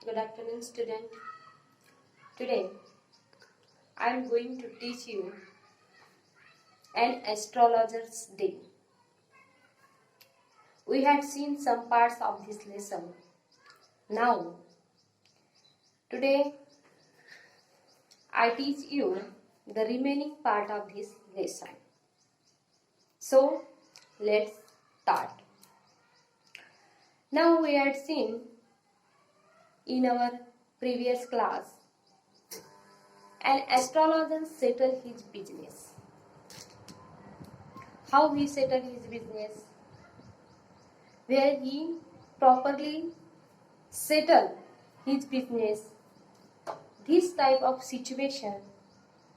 Good afternoon, student. Today, I am going to teach you an astrologer's day. We had seen some parts of this lesson. Now, today, I teach you the remaining part of this lesson. So, let's start. Now, we had seen in our previous class an astrologer settled his business. How he settled his business? Where he properly settled his business. This type of situation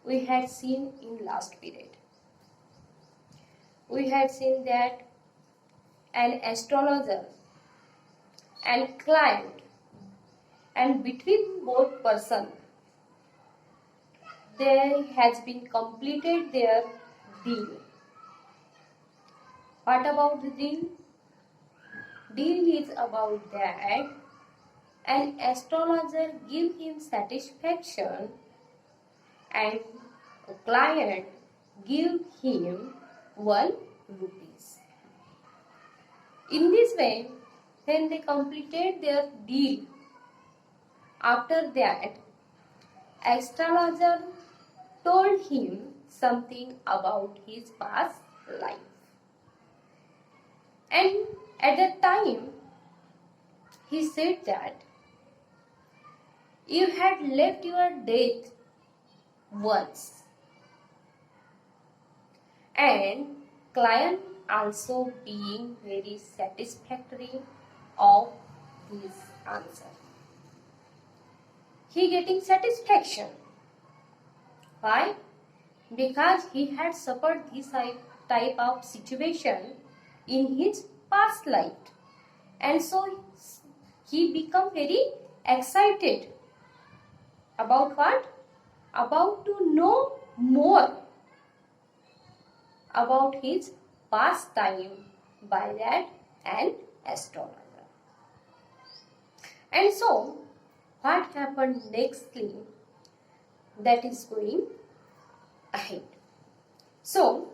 we had seen in last period. We had seen that an astrologer and client, and between both person there has been completed their deal. What about the deal? Deal is about that an astrologer give him satisfaction and a client give him 1 rupees. In this way, when they completed their deal, after that, astrologer told him something about his past life. And at that time, he said that you had left your date once. And client also being very satisfactory of his answer. He getting satisfaction. Why? Because he had suffered this type of situation in his past life. And so he become very excited. About what? About to know more about his past time by that an astrologer. And so, what happened nextly, that is going ahead. So,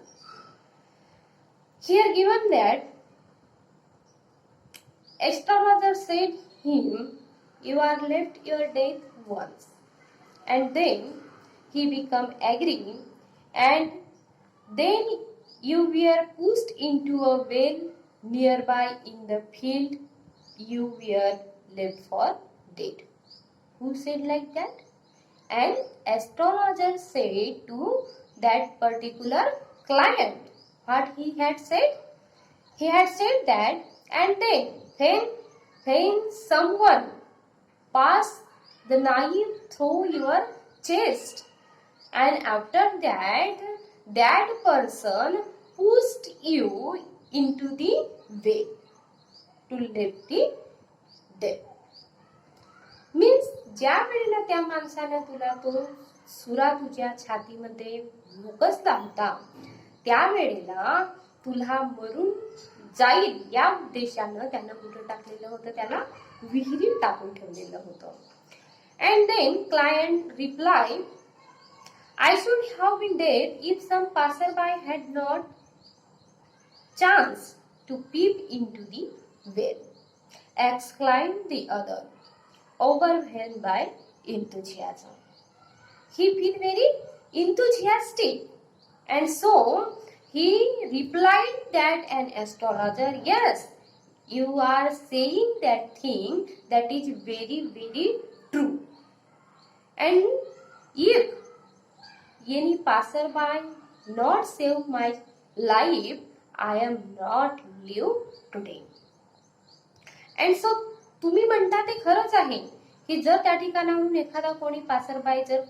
here given that astrologer said him, you are left your date once. And then he become agree, and then you were pushed into a well nearby in the field you were left for dead. Who said like that? An astrologer said to that particular client. What he had said? He had said that, and then when someone passed the knife through your chest, and after that person pushed you into the way to live the death. Means ज्या वेळेला त्या माणसाने तुला तो सुरा तुझ्या छातीमध्ये मुकसला होता, त्यावेळेला तुला मरून जाईल या उद्देशाने त्याने कुठे टाकलेलं होतं? त्याला विहिरीत टाकून ठेवलेलं होतं. And then client reply, I should have been dead if some passerby had not chance to peep into the well. Exclaimed the other, overwhelmed by enthusiasm. He felt very enthusiastic, and so he replied that an astrologer, yes, you are saying that thing that is very, very true. And if any passerby not save my life, I am not live today. And so तुम्ही म्हणता ते खरंच आहे की जर त्या ठिकाणाहून एखादा कोणी पासरबाई जर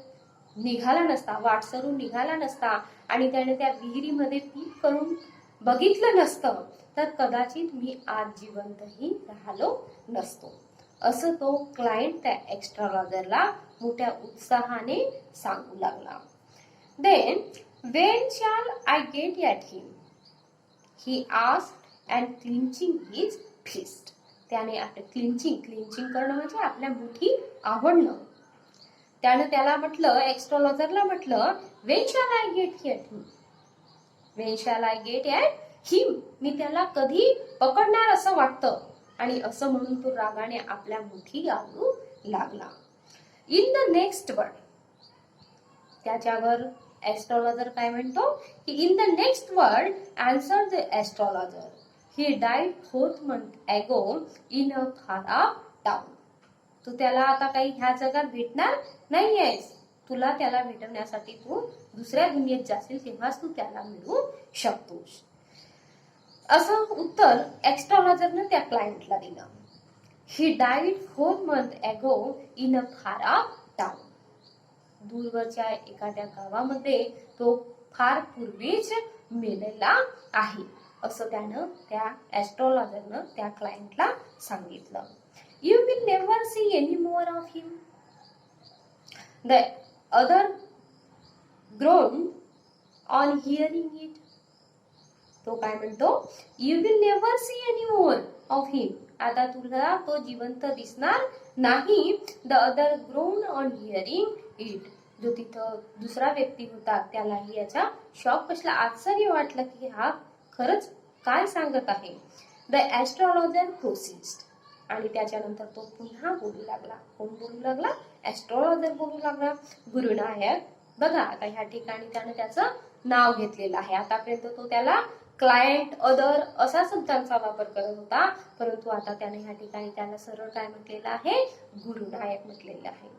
निघाला नसता, वाटसरून निघाला नसता आणि त्याने त्या विहिरीमध्ये पीप करून बघितलं नसतं, तर कदाचित मी आज जिवंतही राहिलो नसतो, असं तो क्लायंट त्या एस्ट्रॉलॉजरला मोठ्या उत्साहाने सांगू लागला. Then, when shall I get at him? He asked, and clenching his fist. त्याने आपलं क्लिंचिंग करणं म्हणजे आपल्या मुठी आवडणं. त्यानं त्याला म्हटलं, ऍस्ट्रॉलॉजरला म्हटलं, when shall I get at him, when shall I get at him, मी त्याला कधी पकडणार असं वाटतं. आणि असं म्हणून तो रागाने आपल्या मुठी आवडू लागला. इन द नेक्स्ट वर्ड, त्याच्यावर ऍस्ट्रॉलॉजर काय म्हणतो की in the next word answer the astrologer, he died 4th month ago in a खराब टाउन. तू त्याला आता काही ह्या जगात भेटणार नाहीयेस, तुला त्याला भेटण्यासाठी तू दुसऱ्या दुनियेत जाशील, तेव्हाच तू त्याला मिळू शकतोस. असं उत्तर ऍस्ट्रॉलॉजरने त्या क्लायंटला दिलं. He died 4th month ago in a खराब टाउन. दूरवरच्या एखाद्या गावामध्ये तो फार पूर्वीच मेलेला आहे, असं त्यानं त्या ऍस्ट्रॉलॉजरनं त्या क्लायंटला सांगितलं. You will never see any more of him. The other groaned on hearing it. तो काय म्हणतो, you will never see any more of him. आता तुला तो जिवंत दिसणार नाही. The other groaned on hearing it. जो तिथं दुसरा व्यक्ती होता त्यालाही याचा शॉक बसला, आश्चर्य वाटलं की हा खरंच काय सांगत आहे. द ऍस्ट्रॉलॉजर प्रोसिस्ड. आणि त्याच्यानंतर तो पुन्हा बोलू लागला. कोण बोलू लागला? ऍस्ट्रॉलॉजर बोलू लागला. गुरुनायक. बघा आता ह्या ठिकाणी त्यानं त्याचं नाव घेतलेलं आहे. आतापर्यंत तो त्याला क्लायंट, अदर असा शब्दांचा वापर करत होता, परंतु आता त्याने ह्या ठिकाणी त्याला सरळ काय म्हटलेलं आहे, गुरुनायक म्हटलेलं आहे.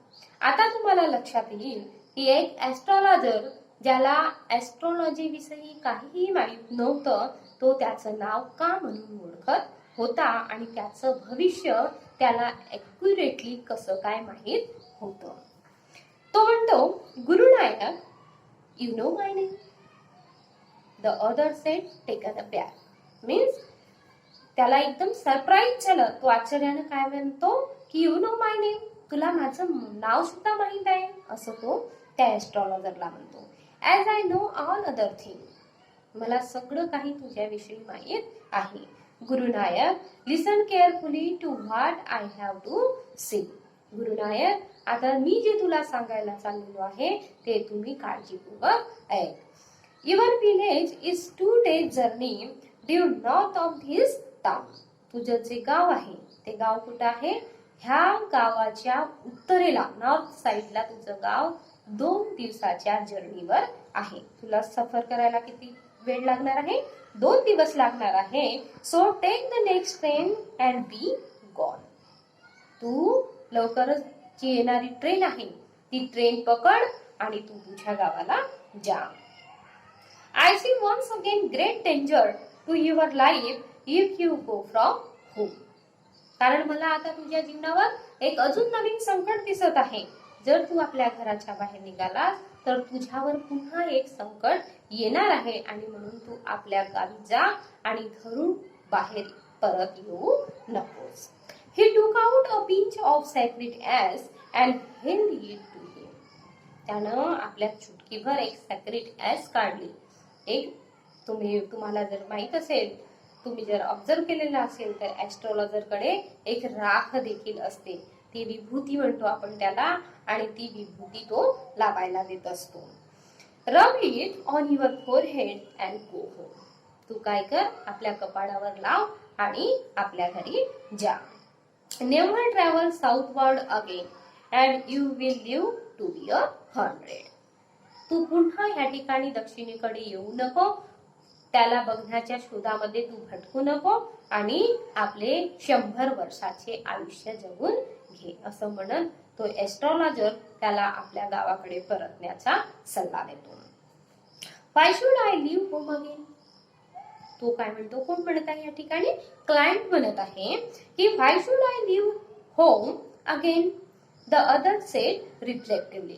आता तुम्हाला लक्षात येईल की एक ऍस्ट्रॉलॉजर ज्याला ऍस्ट्रॉलॉजी विषयी काहीही माहित नव्हतं, तो त्याचं नाव का म्हणून ओळखत होता आणि त्याचं भविष्य त्याला ऍक्युरेटली कसं काय माहित होतं. तो म्हणतो, Guru Nayak, you know my name. The other said, taken aback. Means त्याला एकदम सरप्राईज झालं. तो आश्चर्याने काय म्हणतो की यू नो माय नेम, तुला माझं नाव सुद्धा माहित आहे, असं तो त्या ऍस्ट्रॉलॉजरला म्हणतो. As I know all other thing. मला सगळं काही तुझ्याविषयी माहित आहे. Guru Nayak, listen carefully to what I have to say. Guru Nayak, आता मी जे तुला सांगायला चाललेलो आहे ते तुम्ही काळजीपूर्वक ऐक. Your village is 2 days journey due north of this town. तुझं जे गाव आहे ते गाव कुठं आहे? ह्या गावाच्या उत्तरेला, नॉर्थ साइडला तुझं गाव 2 दिवसाच्या जर्नीवर आहे. तुला सफर करायला किती वेळ लागणार आहे? 2 दिवस लागणार आहे. So take the next train and be gone. तू लवकरच जी येणारी ट्रेन आहे ती ट्रेन पकड आणि तू तुझ्या गावाला जा. I see once again great danger to your life if you go from home. कारण मला आता तुझ्या जीवनावर एक अजून नवीन संकट दिसत आहे. जर तू आपल्या घराच्या बाहेर निघालास तर तुझ्यावर पुन्हा एक संकट येणार आहे आणि म्हणून तू आपल्या गावी जा आणि घरून बाहेर परत येऊ नकोस. He took out a pinch of sacred ash and held it to him. त्यानं आपल्या चुटकीभर एक सॅक्रेड ॲश काढली. एक तुम्हाला जर माहित असेल, तुम्ही जर ऑब्झर्व केलेलं असेल तर ऍस्ट्रॉलॉजर कडे एक राख देखील असते, ती विभूती म्हणतो आपण त्याला, आणि ती विभूती तो लावायला देत असतो. Rub it on your forehead and go home. तू काय कर, आपल्या कपाळावर लाव आणि आपल्या घरी जा. Never travel southward again and you will live to be 100. तू पुन्हा ह्या ठिकाणी दक्षिणेकडे येऊ नको, त्याला बघण्याच्या शोधामध्ये तू भटकू नको आणि आपले 100 वर्षाचे आयुष्य जगून घे, असं म्हणत तो ऍस्ट्रॉलॉजर त्याला आपल्या गावाकडे परतण्याचा सल्ला देतो. Why should I leave home again. तो काय म्हणतो, कोण म्हणत आहे या ठिकाणी? क्लायंट म्हणत आहे की why should I leave home again. The other said reflectively.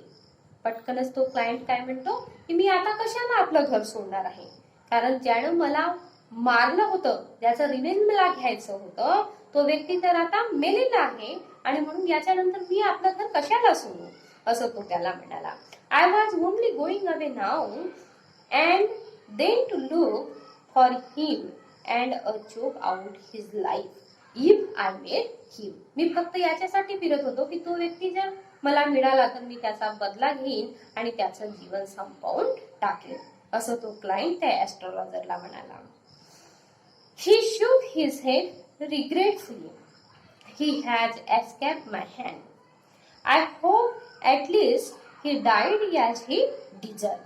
पटकनच तो क्लायंट काय म्हणतो की मी आता कशाला आपलं घर सोडणार आहे, कारण ज्यानं मला मारलं होतं, ज्याचं रिव्हेंज मला घ्यायचं होतं, तो व्यक्ती तर आता मेलेला आहे आणि म्हणून याच्यानंतर मी आपलं घर कशाला सोडू, असं तो त्याला म्हणाला. I was only going away now and then to look for him and a choke out his life if I made him. मी फक्त याच्यासाठी फिरत होतो की तो व्यक्ती जर मला मिळाला तर मी त्याचा बदला घेईन आणि त्याचं जीवन संपवून टाकेन, असं तो क्लायंट त्या ऍस्ट्रॉलॉजरला म्हणाला. ही shook his head regretfully. He has escaped my hand. I hope at least he died as he deserved.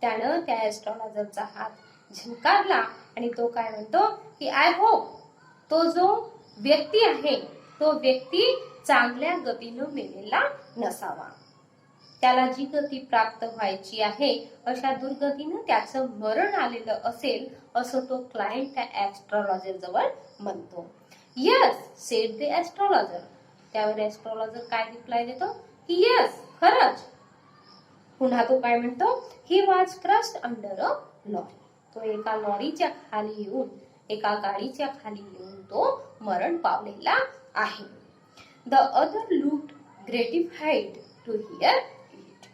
त्यानं त्या ऍस्ट्रॉलॉजरचा हात झुकारला आणि तो काय म्हणतो की आय होप तो जो व्यक्ती आहे तो व्यक्ती चांगल्या गतीनं मेलेला नसावा. त्याला जी गती प्राप्त व्हायची आहे अशा दुर्गतीनं त्याचं मरण आलेलं असेल, असं तो क्लायंट त्या ऍस्ट्रॉलॉजर जवळ म्हणतो. Yes said the astrologer. त्यावर ऍस्ट्रॉलॉजर काय रिप्लाय देतो की यस, खरंच. पुन्हा तो काय म्हणतो, he was crushed under a lorry. तो एका लॉरीच्या खाली येऊन, एका गाडीच्या खाली येऊन तो मरण पावलेला आहे. The other looked gratified to hear it.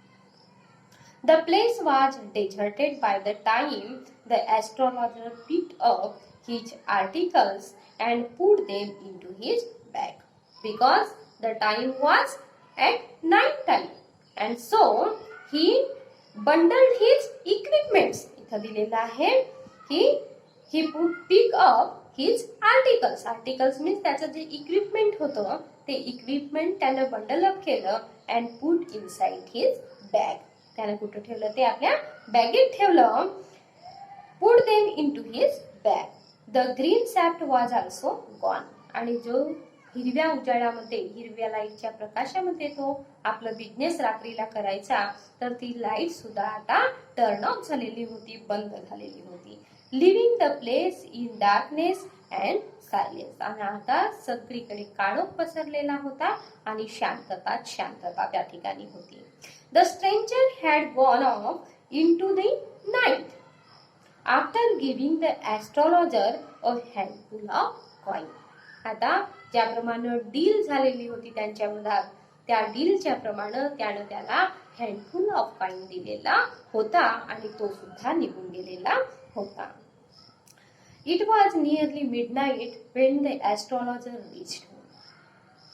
The place was deserted by the time the astrologer picked up his articles and put them into his bag, because the time was at night time, and so he bundled his equipments. इथं दिलेलं आहे की he pick up his articles. Articles means त्याचं जे equipment होतं ते equipment त्यानं bundle up केलं and put inside his bag. त्यानं कुठं ठेवलं, ते आपल्या बॅगेत ठेवलं. Put them into his bag. The green shaft was also gone. आणि जो हिरव्या उजाळामध्ये, हिरव्या लाईटच्या प्रकाशामध्ये तो आपलं बिझनेस रात्रीला करायचा, तर ती लाईट सुद्धा आता टर्न ऑफ झालेली होती, बंद झालेली होती. Living the place in darkness and silence. आणि आता सगळीकडे काळोख पसरलेला होता आणि शांतता त्या ठिकाणी होती. The stranger had gone off into the night after giving the astrologer a handful of coin. आता ज्याप्रमाणे डील झालेली होती त्यांच्या मधात, त्या डीलच्या प्रमाणे त्यानं त्याला हँडफुल ऑफ कॉइन दिलेला होता आणि तो सुद्धा निघून गेलेला होता. It was nearly midnight when the astrologer reached home.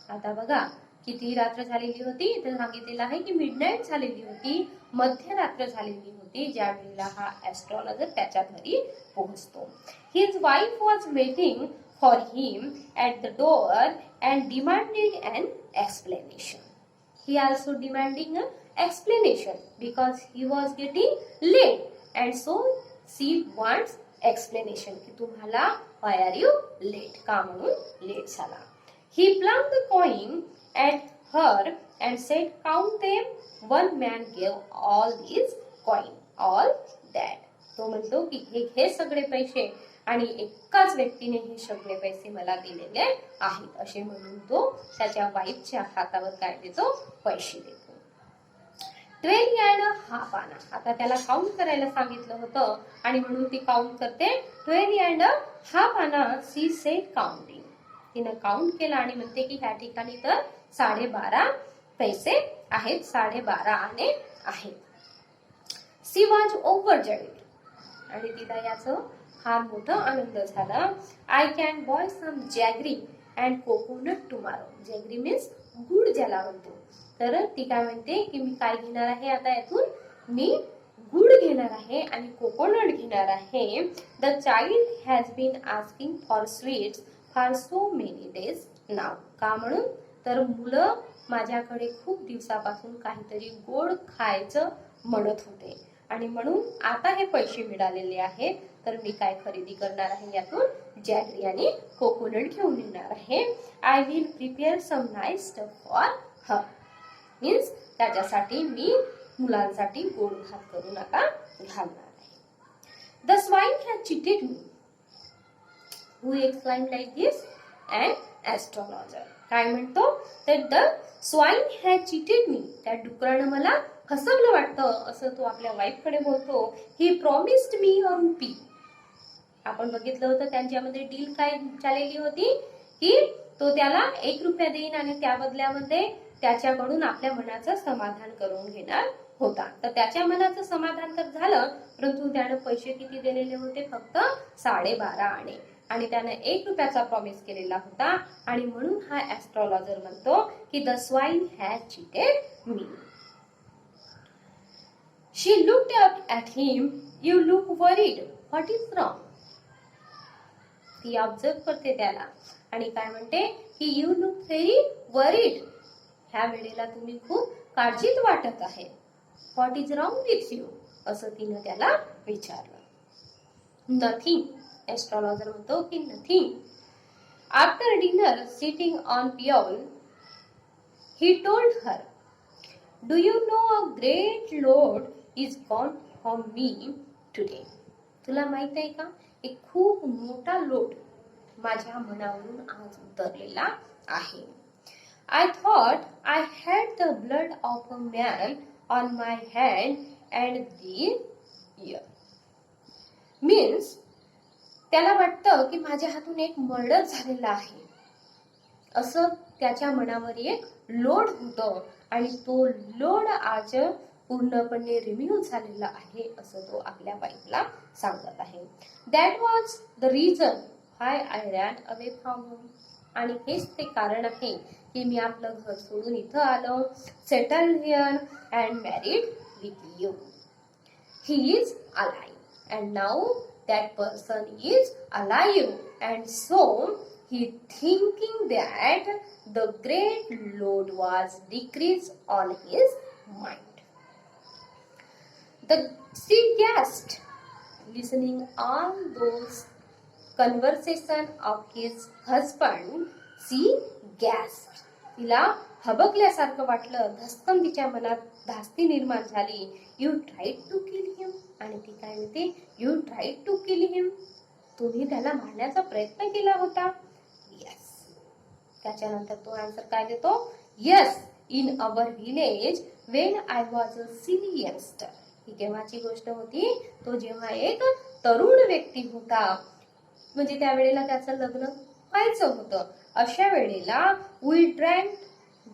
आता बघा किती रात्र झालेली होती, इथे सांगितलेलं आहे की मिडनाईट झालेली होती, मध्यरात्र झालेली होती ज्या वेळेला हा ऍस्ट्रॉलॉजर त्याच्या घरी पोहोचतो. His wife was waiting for him at the door and demanded an explanation. He also demanding an explanation because he was getting late, and so she wants explanation की तुम्हाला why are you late, का म्हणून late झाला. He flung the coin at her and said, count them. One man gave all these coin, all that. तो म्हणतो की हे सगळे पैसे आणि एकाच व्यक्तीने हे सगळे पैसे मला दिलेले आहेत, असे म्हणून तो त्याच्या वाईफच्या हातावर काय देतो, पैसे देतो. 12 and a half आणा. आता त्याला काउंट करायला सांगितलं होतं आणि म्हणून ती काउंट करते. 12 and a half आणा. She said counting. तिनं काउंट केला आणि म्हणते की ह्या ठिकाणी तर 12.5 पैसे आहेत, 12.5 आणे आहेत. She was overjoyed. आणि तिला याचं फार मोठा आनंद झाला. I can buy some jaggery and coconut tomorrow. Jaggery means गुड ज्याला म्हणतो. तर ती काय म्हणते की मी काय घेणार आहे आता यातून, मी गुड घेणार आहे आणि कोकोनट घेणार आहे. The child has been asking for sweets for so many days now. का म्हणून, तर मुलं माझ्याकडे खूप दिवसापासून काहीतरी गोड खायचं म्हणत होते आणि म्हणून आता हे पैसे मिळालेले आहेत, तर मी काय खरेदी करणार आहे यातून जॅगरी आणि कोकोनट घेऊन येणार आहे. I will prepare some nice stuff for her. Means त्याच्यासाठी मी मुलांसाठी गोड भात करून आता घालणार आहे. The swine has cheated me. Who explain like this? And astrologer. काय म्हणतो तर the swine has cheated me. त्या डुकरानं मला फसवलं वाटतं, असं तो आपल्या वाईफ कडे बोलतो. He promised me a RuPay. आपण बघितलं होतं त्यांच्यामध्ये डील काय झालेली होती की तो त्याला 1 रुपया देईन आणि त्या बदल्यामध्ये त्याच्याकडून आपल्या मनाचं समाधान करून घेणार होता. तर त्याच्या मनाचं समाधान तर झालं, परंतु त्यानं पैसे किती दिलेले होते, फक्त 12.5 आणे. आणि त्याने 1 रुपयाचा प्रॉमिस केलेला होता आणि म्हणून हा ऍस्ट्रॉलॉजर म्हणतो की the swine has cheated me. She looked up at him. You look worried. What is wrong? ती ऑब्झर्व करते त्याला आणि काय म्हणते की यू लुक व्हेरी वरीड. ह्या वेळेला तुम्ही खूप काळजीत वाटत आहे. What is wrong with you? असं तिनं त्याला विचारलं. नथिंग. एस्ट्रॉलॉजर म्हणतो की nothing. After dinner sitting on पियोल he told her, do you know a great load is gone from me today? तुला माहित आहे का एक खूप मोठा लोड माझ्या मनावरून आज उतरलेला आहे. I thought I had the blood of a man on my hand and the ear. Means त्याला वाटतं की माझ्या हातून एक मर्डर झालेला आहे असं त्याच्या मनावर एक लोड होतं आणि तो लोड आज पूर्णपणे रिम्यूव्ह झालेला आहे असं तो आपल्या वाईफला सांगत आहे. That was the reason why I ran away from home. आणि हेच ते कारण आहे की मी आपलं घर सोडून इथं आलो. Settled here and married with you. He is alive and now that person is alive and so he thinking that the great load was decreased on his mind. She gasped listening all those conversation of his husband. She gasped. तिला हबकल्यासारखं वाटलं. धस्कन तिच्या मनात धास्ती निर्माण झाली. You tried to kill him. आणि ती काय म्हणते you tried to kill him. तुम्ही त्याला मारण्याचा प्रयत्न केला होता. यस. त्याच्यानंतर तो आन्सर काय देतो. Yes, in our village when I was a silly youngster. ही केव्हाची गोष्ट होती. तो जेव्हा एक तरुण व्यक्ती होता म्हणजे त्यावेळेला त्याचं लग्न व्हायचं होतं. अशा वेळेला we drank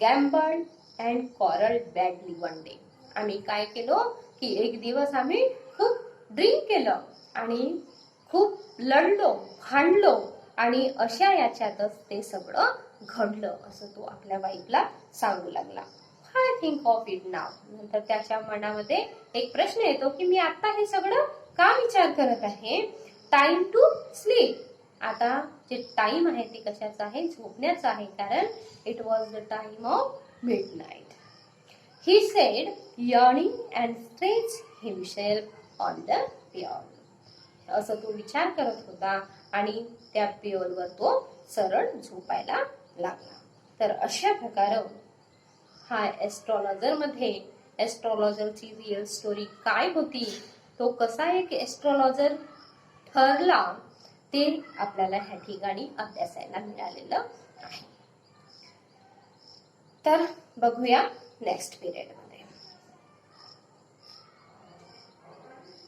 gambled and quarrelled badly one day. आम्ही काय केलो की एक दिवस आम्ही खूप ड्रिंक केलं आणि खूप लढलो भांडलो आणि अशा याच्यातच ते सगळं घडलं असं तो आपल्या वाईफला सांगू लागला. आय थिंक ऑफ इट नाव. नंतर त्याच्या मनामध्ये एक प्रश्न येतो की मी आता हे सगळं का विचार करत आहे. Time to sleep. आता जे टाइम आहे ते कशाचं आहे झोपण्याचं आहे कारण it was the time of midnight. He said, yawning and stretched himself on the piol. असं तो विचार करत होता आणि त्या पिओलवर तो सरळ झोपायला लागला. तर अशा प्रकारे हा एस्ट्रॉलॉजर मध्ये एस्ट्रॉलॉजरची रिअल स्टोरी काय होती, तो कसा एक एस्ट्रॉलॉजर ठरला ते आपल्याला ह्या ठिकाणी अभ्यासायला मिळालेलं आहे. तर बघूया नेक्स्ट पिरियड.